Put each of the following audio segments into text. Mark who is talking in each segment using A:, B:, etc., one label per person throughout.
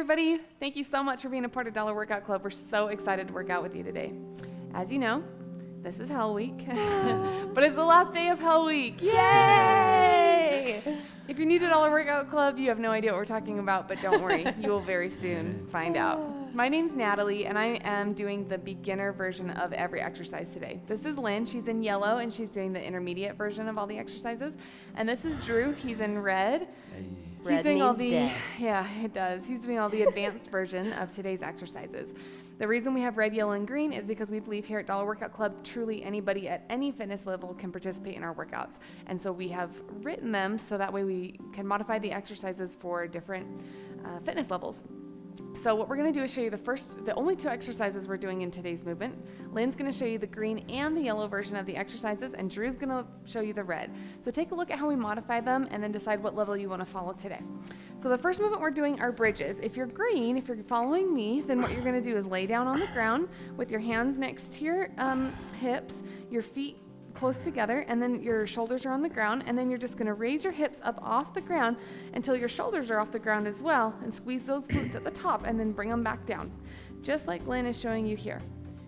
A: everybody. Thank you so much for being a part of Dollar Workout Club. We're so excited to work out with you today. As you know, this is Hell Week, but it's the last day of Hell Week. Yay! If you're new to Dollar Workout Club, you have no idea what we're talking about, but don't worry, you will very soon find out. My name's Natalie, and I am doing the beginner version of every exercise today. This is Lynn. She's in yellow, and she's doing the intermediate version of all the exercises. And this is Drew. He's in red.
B: Red
A: He's doing
B: means
A: all the
B: dead.
A: Yeah, it does. He's doing all the advanced version of today's exercises. The reason we have red, yellow, and green is because we believe here at Dollar Workout Club, truly anybody at any fitness level can participate in our workouts. And so we have written them so that way we can modify the exercises for different fitness levels. So what we're going to do is show you the only two exercises we're doing in today's movement. Lynn's going to show you the green and the yellow version of the exercises, and Drew's going to show you the red. So take a look at how we modify them and then decide what level you want to follow today. So the first movement we're doing are bridges. If you're green, if you're following me, then what you're going to do is lay down on the ground with your hands next to your hips, your feet close together, and then your shoulders are on the ground, and then you're just going to raise your hips up off the ground until your shoulders are off the ground as well, and squeeze those glutes at the top and then bring them back down, just like Lynn is showing you here.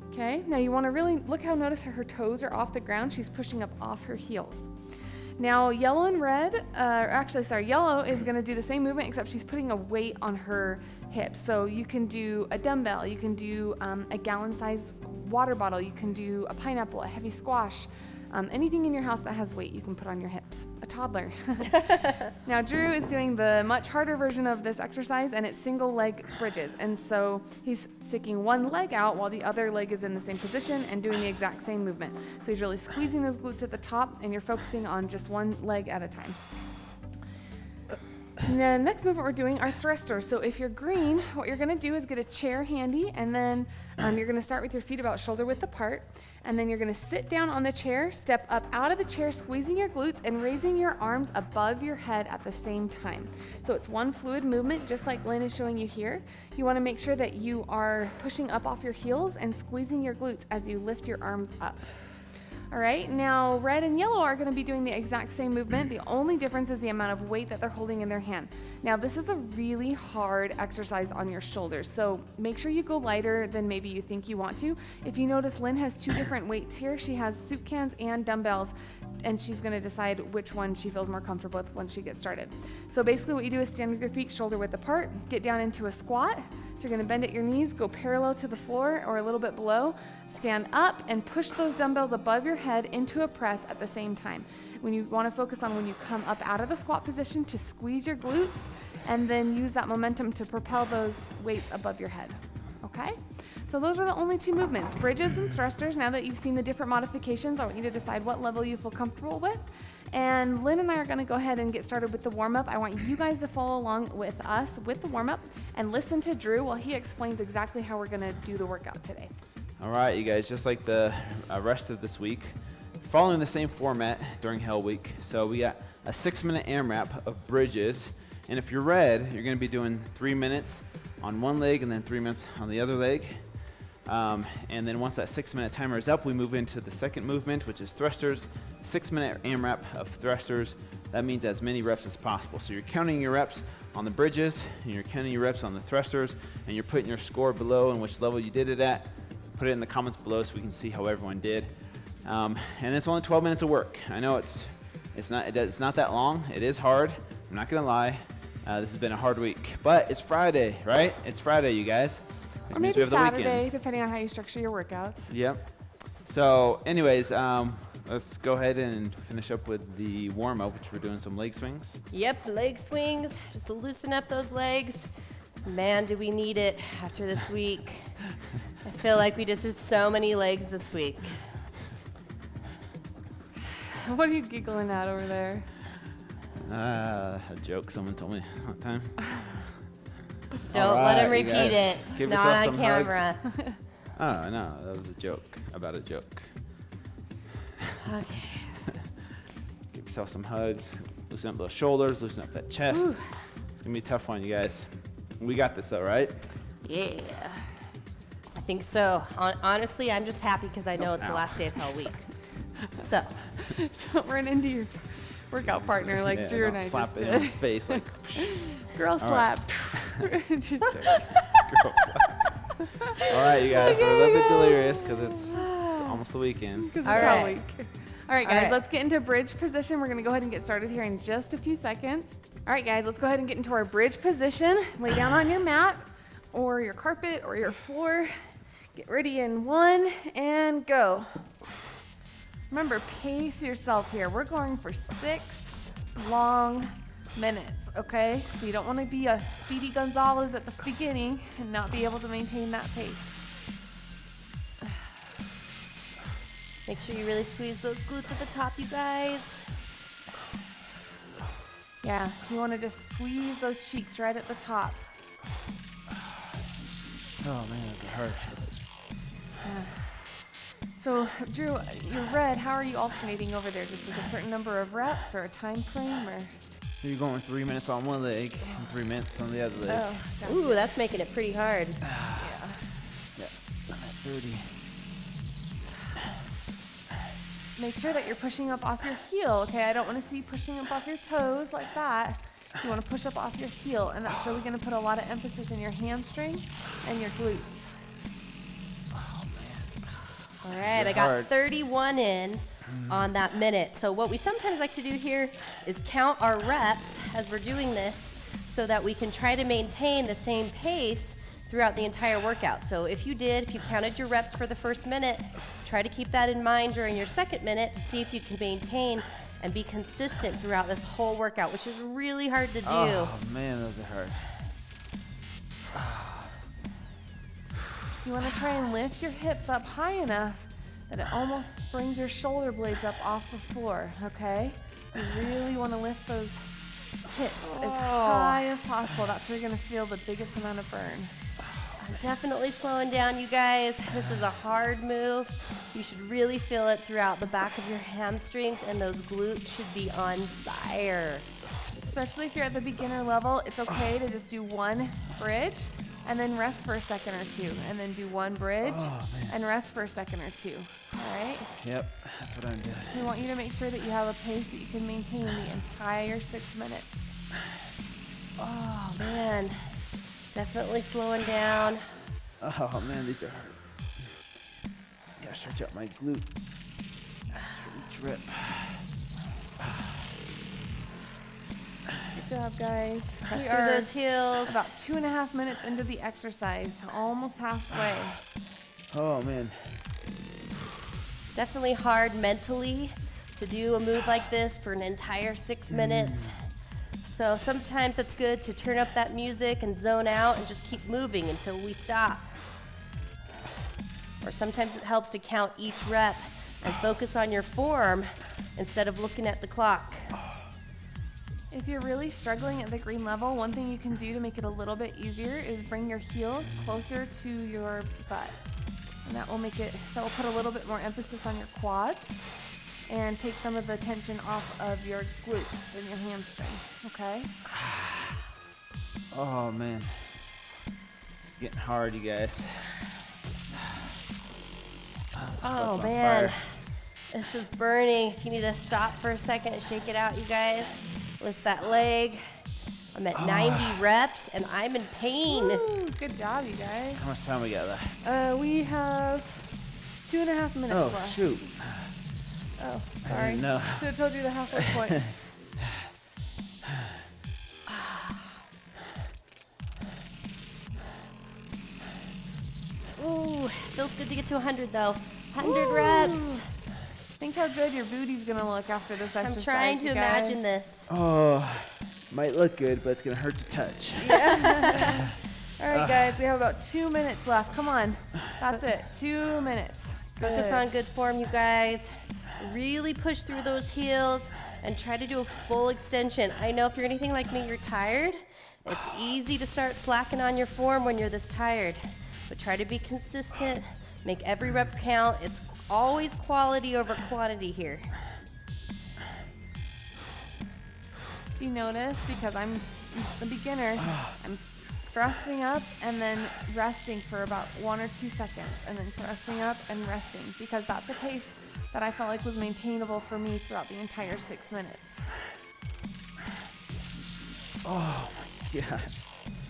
A: Okay, now you want to really notice how her toes are off the ground. She's pushing up off her heels. Now yellow and red, yellow is going to do the same movement except she's putting a weight on her hips. So you can do a dumbbell, you can do a gallon-sized water bottle, you can do a pineapple, a heavy squash, anything in your house that has weight you can put on your hips. A toddler. Now Drew is doing the much harder version of this exercise, and it's single leg bridges. And so he's sticking one leg out while the other leg is in the same position and doing the exact same movement. So he's really squeezing those glutes at the top, and you're focusing on just one leg at a time. And the next movement we're doing are thrusters. So if you're green, what you're going to do is get a chair handy, and then you're going to start with your feet about shoulder width apart, and then you're going to sit down on the chair, step up out of the chair, squeezing your glutes and raising your arms above your head at the same time. So it's one fluid movement, just like Lynn is showing you here. You want to make sure that you are pushing up off your heels and squeezing your glutes as you lift your arms up. All right, now red and yellow are going to be doing the exact same movement. The only difference is the amount of weight that they're holding in their hand. Now this is a really hard exercise on your shoulders, so make sure you go lighter than maybe you think you want to. If you notice, Lynn has two different weights here. She has soup cans and dumbbells, and she's going to decide which one she feels more comfortable with once she gets started. So basically what you do is stand with your feet shoulder width apart, get down into a squat. So you're going to bend at your knees, go parallel to the floor or a little bit below, stand up and push those dumbbells above your head into a press at the same time. When you want to focus on when you come up out of the squat position to squeeze your glutes and then use that momentum to propel those weights above your head. Okay? So those are the only two movements, bridges and thrusters. Now that you've seen the different modifications, I want you to decide what level you feel comfortable with. And Lynn and I are going to go ahead and get started with the warm-up. I want you guys to follow along with us with the warm-up and listen to Drew while he explains exactly how we're going to do the workout today.
C: All right, you guys, just like the rest of this week, following the same format during Hell Week. So we got a 6-minute AMRAP of bridges. And if you're red, you're going to be doing 3 minutes on one leg and then 3 minutes on the other leg. And then once that 6-minute timer is up, we move into the second movement, which is thrusters. 6-minute AMRAP of thrusters. That means as many reps as possible. So you're counting your reps on the bridges, and you're counting your reps on the thrusters, and you're putting your score below and which level you did it at. Put it in the comments below so we can see how everyone did. And it's only 12 minutes of work. I know it's not that long. It is hard. I'm not gonna lie. This has been a hard week, but it's Friday, right? It's Friday, you guys.
A: Or maybe Saturday, depending on how you structure your workouts.
C: Yep. So anyways, let's go ahead and finish up with the warm-up, which we're doing some leg swings.
B: Yep, leg swings, just to loosen up those legs. Man, do we need it after this week. I feel like we just did so many legs this week.
A: What are you giggling at over there?
C: A joke someone told me one time.
B: Don't let him repeat it.
C: Give
B: Not
C: yourself
B: on
C: some
B: camera.
C: Oh, no, that was a joke about a joke.
B: Okay.
C: Give yourself some hugs. Loosen up those shoulders. Loosen up that chest.
A: Ooh.
C: It's going to be a tough one, you guys. We got this, though, right?
B: Yeah. I think so. Honestly, I'm just happy because I know it's the last day of Hell Week. So.
A: Don't run into your workout partner like Drew and I
C: slap
A: just
C: it
A: did.
C: in his face like.
A: Girl slap.
C: Right.
A: Just joking.
C: Girl slap. All right, you guys, we're a little bit delirious because it's almost the weekend.
A: Because
B: All
A: it's all
B: right.
A: week. All right, guys,
B: All right.
A: let's get into bridge position. We're going to go ahead and get started here in just a few seconds. All right, guys, let's go ahead and get into our bridge position. Lay down on your mat or your carpet or your floor. Get ready in 1 and go. Remember, pace yourself here. We're going for 6 long minutes, okay? So you don't want to be a Speedy Gonzalez at the beginning and not be able to maintain that pace.
B: Make sure you really squeeze those glutes at the top, you guys.
A: Yeah, you want to just squeeze those cheeks right at the top.
C: Oh man, does it hurt?
A: So, Drew, you're red. How are you alternating over there? Just like a certain number of reps or a time frame, or?
C: You're going 3 minutes on one leg and 3 minutes on the other leg.
A: Oh, gotcha.
B: Ooh, that's making it pretty hard.
A: Yeah.
C: Yeah, I'm at 30.
A: Make sure that you're pushing up off your heel, okay? I don't want to see pushing up off your toes like that. You want to push up off your heel, and that's really going to put a lot of emphasis in your hamstring and your glutes.
B: All right,
C: You're
B: I got
C: hard.
B: 31 in on that minute. So what we sometimes like to do here is count our reps as we're doing this so that we can try to maintain the same pace throughout the entire workout. So if you counted your reps for the first minute, try to keep that in mind during your second minute to see if you can maintain and be consistent throughout this whole workout, which is really hard to do.
C: Oh man, those are hard.
A: You want to try and lift your hips up high enough that it almost brings your shoulder blades up off the floor, okay? You really want to lift those hips as high as possible. That's where you're going to feel the biggest amount of burn.
B: I'm definitely slowing down, you guys. This is a hard move. You should really feel it throughout the back of your hamstrings, and those glutes should be on fire.
A: Especially if you're at the beginner level, it's okay to just do one bridge and then rest for a second or two, and then do one bridge and rest for a second or two. All right?
C: Yep, that's what I'm doing.
A: We want you to make sure that you have a pace that you can maintain the entire 6 minutes.
B: Oh, man. Definitely slowing down.
C: Oh man, these are hard. Gotta stretch out my glute. That's for each rep.
A: Good job, guys.
B: Press
A: We
B: through
A: are
B: those heels.
A: about 2.5 minutes into the exercise, almost halfway.
C: Oh man.
B: It's definitely hard mentally to do a move like this for an entire 6 minutes. So sometimes it's good to turn up that music and zone out and just keep moving until we stop. Or sometimes it helps to count each rep and focus on your form instead of looking at the clock.
A: If you're really struggling at the green level, one thing you can do to make it a little bit easier is bring your heels closer to your butt. And that will put a little bit more emphasis on your quads and take some of the tension off of your glutes and your hamstring, okay?
C: Oh man. It's getting hard, you guys.
B: Oh
C: on
B: man,
C: fire.
B: this is burning. If you need to stop for a second and shake it out, you guys, lift that leg. I'm at 90 reps and I'm in pain.
A: Woo, good job, you guys.
C: How much time we got left?
A: We have 2.5 minutes
C: Oh
A: left.
C: shoot.
A: Oh,
C: I
A: sorry.
C: didn't know.
A: Should have told you the halfway point.
B: Ooh, feels good to get to 100 though. 100
A: Woo.
B: reps.
A: Think how good your booty's gonna look after this exercise.
B: I'm trying to
A: you guys.
B: imagine this.
C: Oh, might look good, but it's gonna hurt to touch.
A: All right, guys, we have about 2 minutes left. Come on. That's it. 2 minutes.
B: Focus
A: Good.
B: on good form, you guys. Really push through those heels and try to do a full extension. I know if you're anything like me, you're tired. It's easy to start slacking on your form when you're this tired. But try to be consistent. Make every rep count. It's always quality over quantity here.
A: You notice, because I'm a beginner, I'm thrusting up and then resting for about 1 or 2 seconds, and then thrusting up and resting, because that's the pace that I felt like was maintainable for me throughout the entire 6 minutes.
C: Oh my god.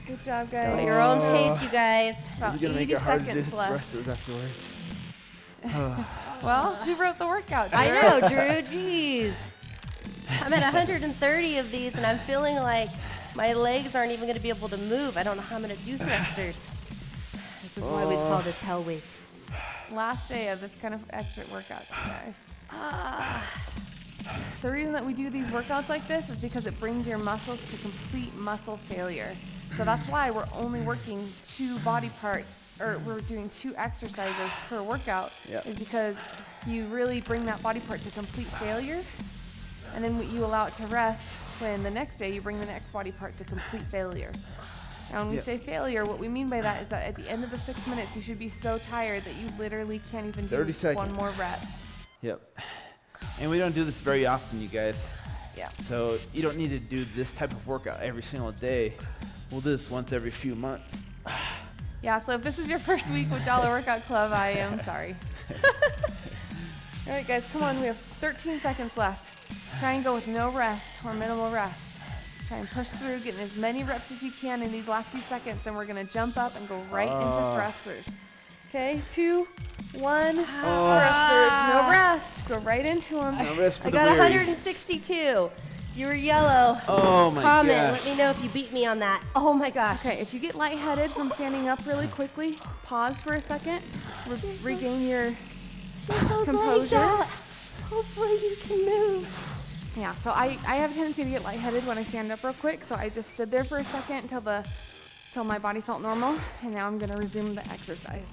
A: Good job, guys.
B: At your own pace, you guys.
A: About
C: Is it gonna
A: 80
C: make it hard to do
A: seconds
C: the
A: left.
C: rest of it afterwards?
A: Well, who wrote the workout, Drew?
B: I know, Drew. Jeez. I'm at 130 of these, and I'm feeling like my legs aren't even going to be able to move. I don't know how I'm going to do thrusters. This is why we call this Hell Week.
A: Last day of this kind of extra workouts, guys. The reason that we do these workouts like this is because it brings your muscles to complete muscle failure. So that's why we're only working 2 body parts, or we're doing 2 exercises per workout,
C: Yep.
A: is because you really bring that body part to complete failure, and then you allow it to rest when the next day you bring the next body part to complete failure. Now, when we
C: Yep.
A: say failure, what we mean by that is that at the end of the 6 minutes, you should be so tired that you literally can't even do
C: 30
A: one
C: seconds.
A: more rep.
C: Yep. And we don't do this very often, you guys.
A: Yeah.
C: So you don't need to do this type of workout every single day. We'll do this once every few months.
A: Yeah, so if this is your first week with Dollar Workout Club, I am sorry. All right, guys, come on. We have 13 seconds left. Try and go with no rest or minimal rest. Try and push through, getting as many reps as you can in these last few seconds, then we're going to jump up and go right into thrusters. Okay, 2, 1, thrusters. No rest. Go right into them.
C: No rest for
B: I
C: the
B: got
C: weary.
B: 162. You were yellow.
C: Oh my
B: Comment.
C: gosh.
B: Let me know if you beat me on that. Oh my gosh.
A: Okay, if you get lightheaded from standing up really quickly, pause for a second, regain your
B: Shake those legs
A: composure.
B: out. Hopefully you can move.
A: Yeah, so I have a tendency to get lightheaded when I stand up real quick, so I just stood there for a second until my body felt normal, and now I'm gonna resume the exercise.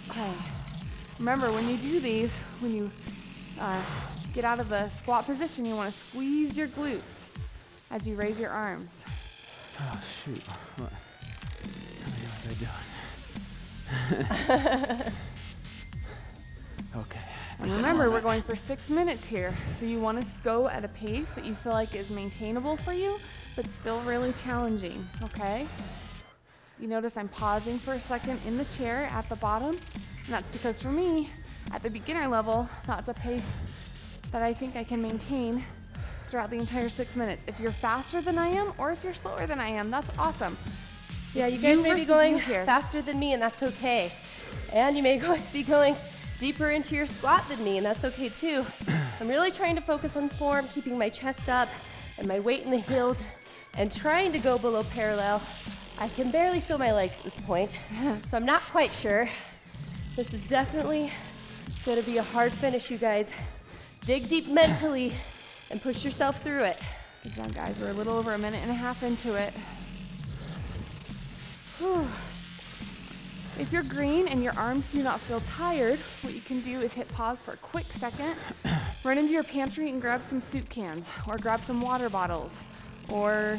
A: Okay. Remember, when you do these, when you get out of the squat position, you wanna squeeze your glutes as you raise your arms.
C: Oh, shoot. What was I doing? Okay.
A: And remember, we're going for 6 minutes here, so you want to go at a pace that you feel like is maintainable for you, but still really challenging, okay? You notice I'm pausing for a second in the chair at the bottom, and that's because for me, at the beginner level, that's a pace that I think I can maintain throughout the entire 6 minutes. If you're faster than I am, or if you're slower than I am, that's awesome.
B: Yeah,
A: It's
B: you guys may be
A: versus
B: going
A: you here.
B: faster than me, and that's okay. And you may be going deeper into your squat than me, and that's okay too. I'm really trying to focus on form, keeping my chest up and my weight in the heels, and trying to go below parallel. I can barely feel my legs at this point, so I'm not quite sure. This is definitely going to be a hard finish, you guys. Dig deep mentally and push yourself through it.
A: Good job, guys. We're a little over a minute and a half into it. Whew. If you're green and your arms do not feel tired, what you can do is hit pause for a quick second, run into your pantry and grab some soup cans, or grab some water bottles, or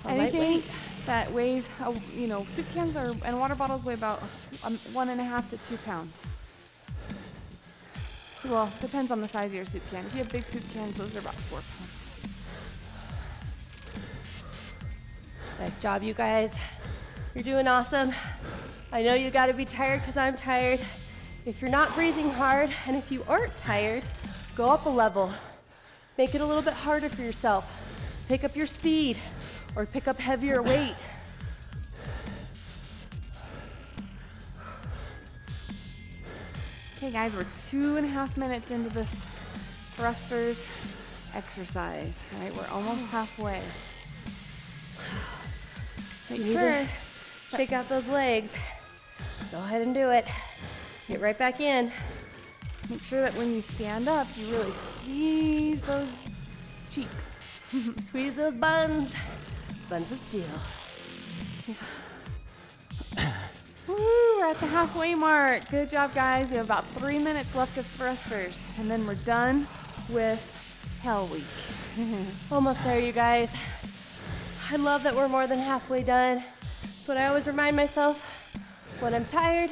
A: anything that weighs, soup cans and water bottles weigh about 1.5 to 2 pounds. Well, depends on the size of your soup can. If you have big soup cans, those are about 4 pounds.
B: Nice job, you guys. You're doing awesome. I know you gotta be tired because I'm tired. If you're not breathing hard, and if you aren't tired, go up a level. Make it a little bit harder for yourself. Pick up your speed, or pick up heavier weight.
A: Okay, guys, we're 2.5 minutes into this thrusters exercise. All right, we're almost halfway. Make
B: You
A: sure.
B: either shake out those legs. Go ahead and do it. Get right back in.
A: Make sure that when you stand up, you really squeeze those cheeks.
B: Squeeze those buns. Buns of steel.
A: Woo, we're at the halfway mark. Good job, guys. We have about 3 minutes left of thrusters, and then we're done with Hell Week.
B: Almost there, you guys. I love that we're more than halfway done. That's what I always remind myself when I'm tired.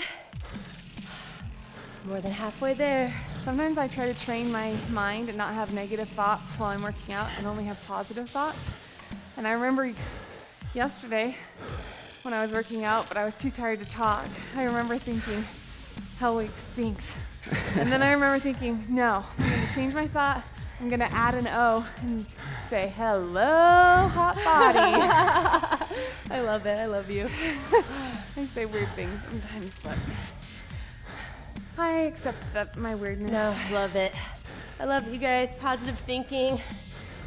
B: More than halfway there.
A: Sometimes I try to train my mind and not have negative thoughts while I'm working out and only have positive thoughts. And I remember yesterday when I was working out, but I was too tired to talk, I remember thinking, Hell Week stinks. And then I remember thinking, no, I'm going to change my thought. I'm going to add an O and say, hello, hot body.
B: I love it. I love you.
A: I say weird things sometimes, but I accept that my weirdness.
B: No, love it. I love you guys. Positive thinking.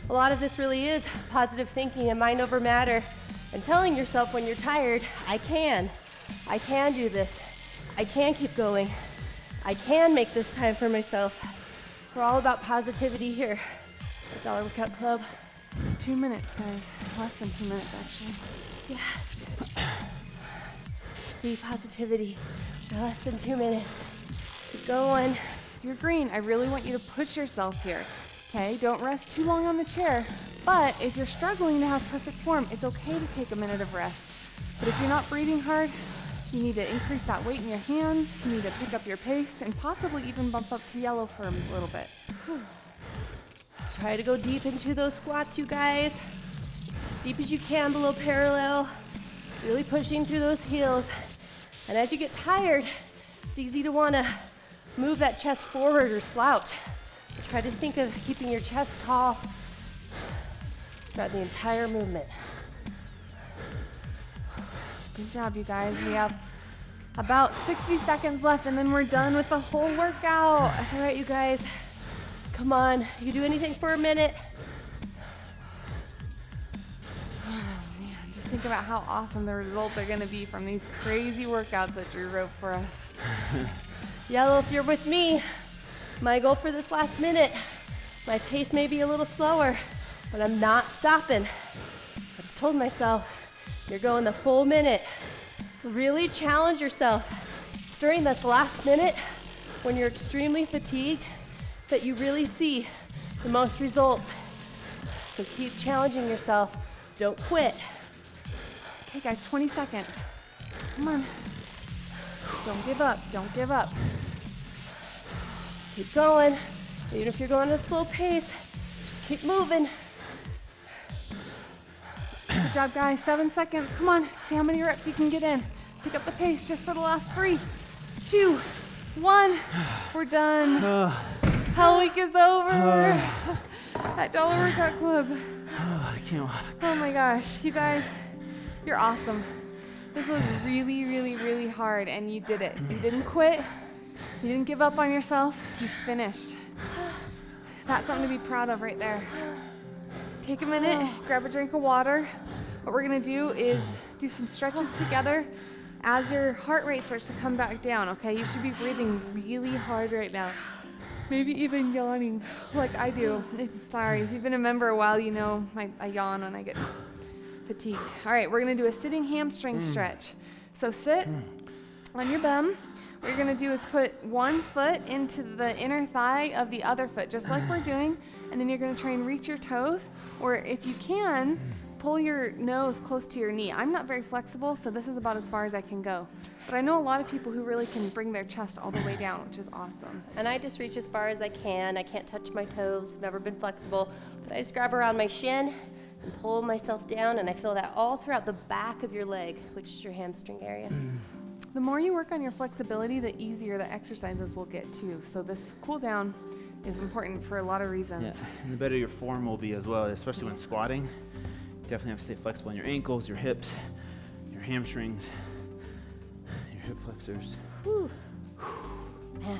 B: A lot of this really is positive thinking and mind over matter. And telling yourself when you're tired, I can do this. I can keep going. I can make this time for myself. We're all about positivity here at Dollar Workout Club.
A: 2 minutes, guys. Less than 2 minutes, actually.
B: Yes. See, positivity. Less than 2 minutes. Keep going.
A: You're green. I really want you to push yourself here. Okay, don't rest too long on the chair. But if you're struggling to have perfect form, it's okay to take a minute of rest. But if you're not breathing hard, you need to increase that weight in your hands. You need to pick up your pace and possibly even bump up to yellow for a little bit.
B: Try to go deep into those squats, you guys. As deep as you can below parallel. Really pushing through those heels. And as you get tired, it's easy to want to move that chest forward or slouch. Try to think of keeping your chest tall throughout the entire movement.
A: Good job, you guys. We have about 60 seconds left, and then we're done with the whole workout.
B: All right, you guys. Come on. You can do anything for a minute.
A: Oh, man. Just think about how awesome the results are going to be from these crazy workouts that Drew wrote for us.
B: Yellow, if you're with me, my goal for this last minute, my pace may be a little slower, but I'm not stopping. I just told myself, you're going the full minute. Really challenge yourself. It's during this last minute, when you're extremely fatigued, that you really see the most results. So keep challenging yourself. Don't quit.
A: Okay, guys, 20 seconds. Come on. Don't give up. Don't give up.
B: Keep going. Even if you're going at a slow pace, just keep moving.
A: Good job, guys. 7 seconds. Come on. See how many reps you can get in. Pick up the pace just for the last 3, 2, 1. We're done. Hell Week is over at Dollar Workout Club.
C: I can't walk.
A: Oh my gosh, you guys, you're awesome. This was really, really, really hard, and you did it. You didn't quit. You didn't give up on yourself. You finished. That's something to be proud of right there. Take a minute, grab a drink of water. What we're gonna do is do some stretches together as your heart rate starts to come back down, okay? You should be breathing really hard right now. Maybe even yawning like I do. Sorry, if you've been a member a while, you know I yawn when I get fatigued. All right, we're gonna do a sitting hamstring stretch. So sit on your bum. What you're gonna do is put one foot into the inner thigh of the other foot, just like we're doing, and then you're gonna try and reach your toes, or if you can, pull your nose close to your knee. I'm not very flexible, so this is about as far as I can go. But I know a lot of people who really can bring their chest all the way down, which is awesome.
B: And I just reach as far as I can. I can't touch my toes, never been flexible, but I just grab around my shin and pull myself down, and I feel that all throughout the back of your leg, which is your hamstring area.
A: The more you work on your flexibility, the easier the exercises will get too. So this cool down is important for a lot of reasons.
C: Yeah, and the better your form will be as well, especially when squatting. You definitely have to stay flexible in your ankles, your hips, your hamstrings, your hip flexors.
B: Whew. Man,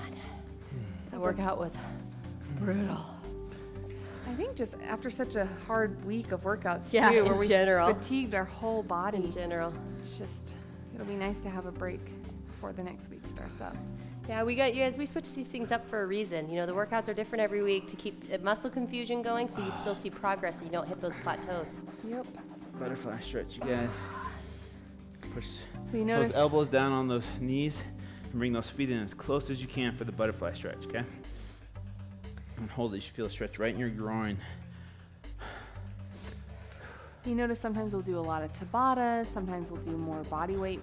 B: that workout was brutal.
A: I think just after such a hard week of workouts
B: Yeah,
A: too,
B: in
A: where we
B: general.
A: fatigued our whole body,
B: In general.
A: it's just, it'll be nice to have a break before the next week starts up.
B: Yeah, we got you guys. We switch these things up for a reason. You know, the workouts are different every week to keep muscle confusion going, so you still see progress and you don't hit those plateaus.
A: Yep.
C: Butterfly stretch, you guys. Push
A: So you
C: those
A: notice,
C: elbows down on those knees and bring those feet in as close as you can for the butterfly stretch, okay? And hold it. You should feel a stretch right in your groin.
A: you notice sometimes we'll do a lot of Tabatas, sometimes we'll do more body weight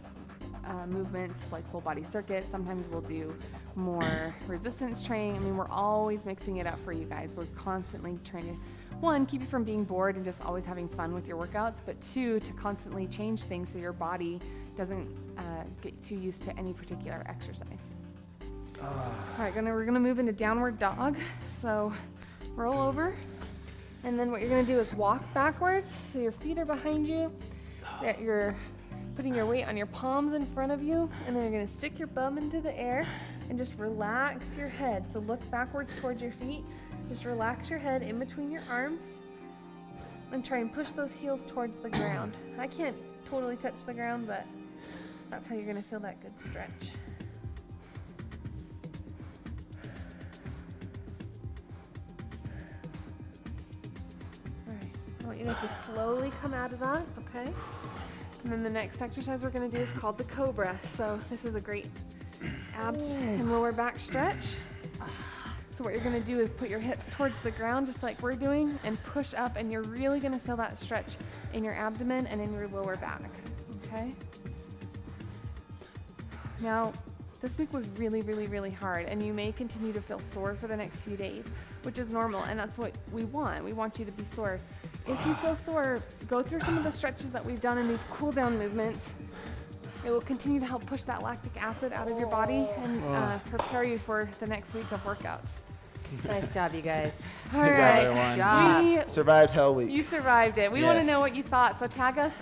A: movements like full body circuits, sometimes we'll do more resistance training. I mean, we're always mixing it up for you guys. We're constantly trying to, one, keep you from being bored and just always having fun with your workouts, but two, to constantly change things so your body doesn't get too used to any particular exercise. All right, we're gonna move into downward dog. So roll over, and then what you're gonna do is walk backwards, so your feet are behind you, that you're putting your weight on your palms in front of you, and then you're gonna stick your bum into the air and just relax your head. So look backwards towards your feet. Just relax your head in between your arms and try and push those heels towards the ground. I can't totally touch the ground, but that's how you're gonna feel that good stretch. All right, I want you guys to slowly come out of that, okay? And then the next exercise we're gonna do is called the Cobra. So this is a great abs and lower back stretch. So what you're gonna do is put your hips towards the ground just like we're doing and push up, and you're really gonna feel that stretch in your abdomen and in your lower back, okay? Now, this week was really, really, really hard, and you may continue to feel sore for the next few days, which is normal, and that's what we want. We want you to be sore. If you feel sore, go through some of the stretches that we've done in these cool down movements. It will continue to help push that lactic acid out of your body and prepare you for the next week of workouts.
B: Nice job, you guys.
A: All
C: Good job,
A: right.
C: everyone.
B: job.
A: We
C: Survived Hell Week.
A: You survived it. We want to
C: Yes.
A: know what you thought. So tag us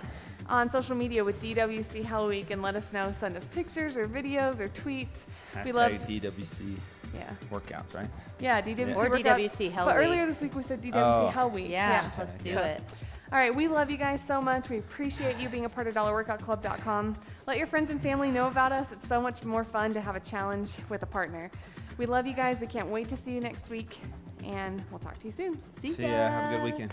A: on social media with DWC Hell Week and let us know. Send us pictures or videos or tweets. We love
C: DWC
A: yeah.
C: workouts, right?
A: Yeah, DWC
B: Or
A: workouts.
B: DWC Hell
A: But
B: Week.
A: earlier this week we said DWC
C: Oh.
A: Hell Week.
B: Yeah, let's do
A: So-
B: it.
A: All right, we love you guys so much. We appreciate you being a part of dollarworkoutclub.com. Let your friends and family know about us. It's so much more fun to have a challenge with a partner. We love you guys. We can't wait to see you next week, and we'll talk to you soon.
C: See ya. Have a good weekend.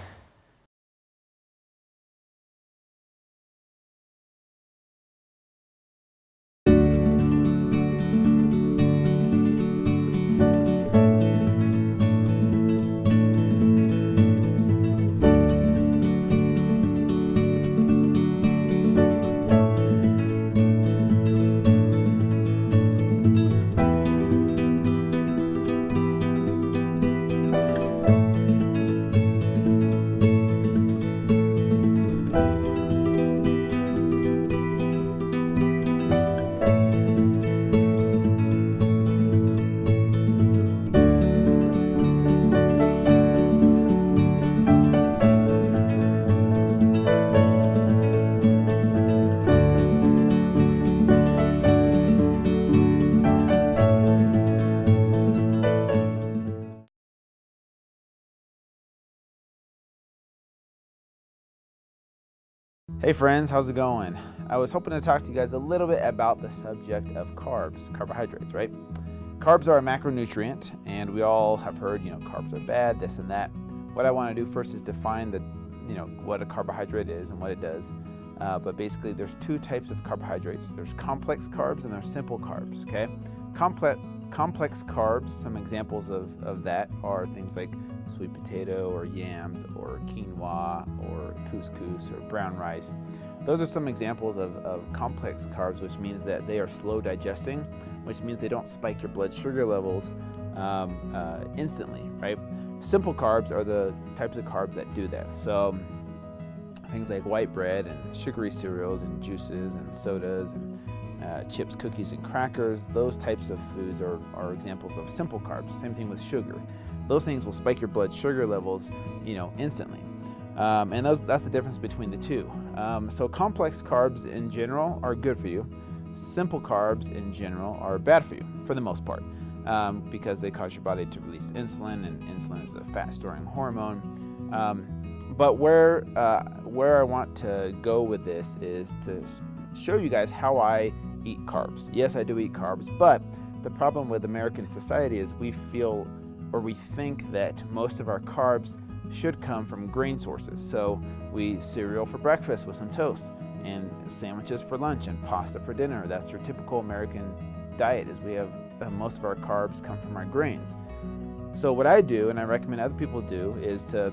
C: Hey friends, how's it going? I was hoping to talk to you guys a little bit about the subject of carbs, carbohydrates, right? Carbs are a macronutrient, and we all have heard, carbs are bad, this and that. What I want to do first is define what a carbohydrate is and what it does. But basically, there's two types of carbohydrates. There's complex carbs and there's simple carbs, okay? Complex carbs, some examples of that are things like sweet potato or yams or quinoa or couscous or brown rice. Those are some examples of complex carbs, which means that they are slow digesting, which means they don't spike your blood sugar levels instantly, right? Simple carbs are the types of carbs that do that. So things like white bread and sugary cereals and juices and sodas and chips, cookies, and crackers, those types of foods are examples of simple carbs. Same thing with sugar. Those things will spike your blood sugar levels, instantly. And that's the difference between the two. So complex carbs in general are good for you. Simple carbs in general are bad for you, for the most part, because they cause your body to release insulin, and insulin is a fat-storing hormone. But where I want to go with this is to show you guys how I eat carbs. Yes, I do eat carbs, but the problem with American society is we think that most of our carbs should come from grain sources. So we eat cereal for breakfast with some toast, and sandwiches for lunch, and pasta for dinner. That's your typical American diet, is we have most of our carbs come from our grains. So what I do, and I recommend other people do, is to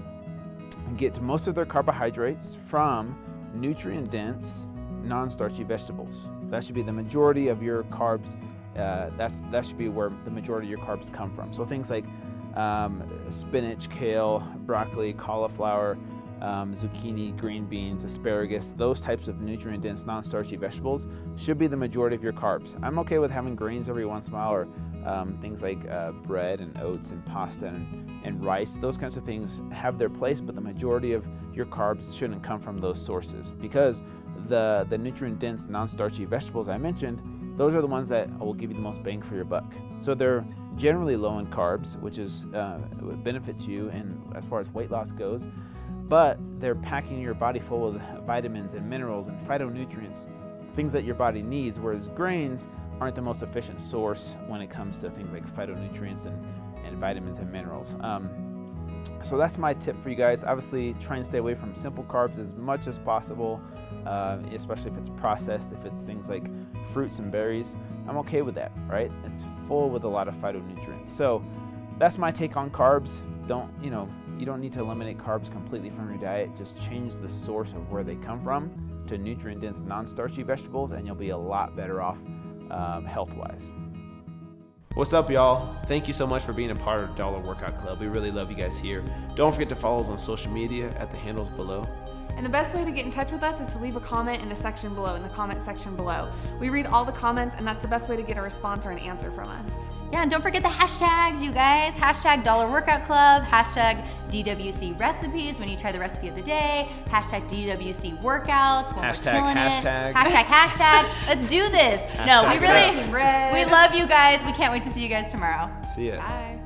C: get most of their carbohydrates from nutrient-dense, non-starchy vegetables. That should be the majority of your carbs. That should be where the majority of your carbs come from. So things like spinach, kale, broccoli, cauliflower, zucchini, green beans, asparagus, those types of nutrient-dense, non-starchy vegetables should be the majority of your carbs. I'm okay with having grains every once in a while, or things like bread and oats and pasta and rice. Those kinds of things have their place, but the majority of your carbs shouldn't come from those sources, because the nutrient-dense, non-starchy vegetables I mentioned, those are the ones that will give you the most bang for your buck. So they're generally low in carbs, which is benefits you and as far as weight loss goes, but they're packing your body full of vitamins and minerals and phytonutrients, things that your body needs, whereas grains aren't the most efficient source when it comes to things like phytonutrients and vitamins and minerals. So that's my tip for you guys. Obviously, try and stay away from simple carbs as much as possible, especially if it's processed, if it's things like fruits and berries. I'm okay with that, right? It's full with a lot of phytonutrients. So that's my take on carbs. You don't need to eliminate carbs completely from your diet. Just change the source of where they come from to nutrient-dense, non-starchy vegetables, and you'll be a lot better off health-wise.
D: What's up, y'all? Thank you so much for being a part of Dollar Workout Club. We really love you guys here. Don't forget to follow us on social media at the handles below.
A: And the best way to get in touch with us is to leave a comment in the section below, in the comment section below. We read all the comments, and that's the best way to get a response or an answer from us.
E: Yeah, and don't forget the hashtags, you guys. Hashtag Dollar Workout Club, hashtag DWC recipes when you try the recipe of the day, hashtag DWC workouts when
D: Hashtag,
E: we're killing
D: hashtag.
E: it. Hashtag. Let's do this. No, we
D: Hashtag
E: really,
A: Team Red.
E: we love you guys. We can't wait to see you guys tomorrow.
D: See ya.
A: Bye.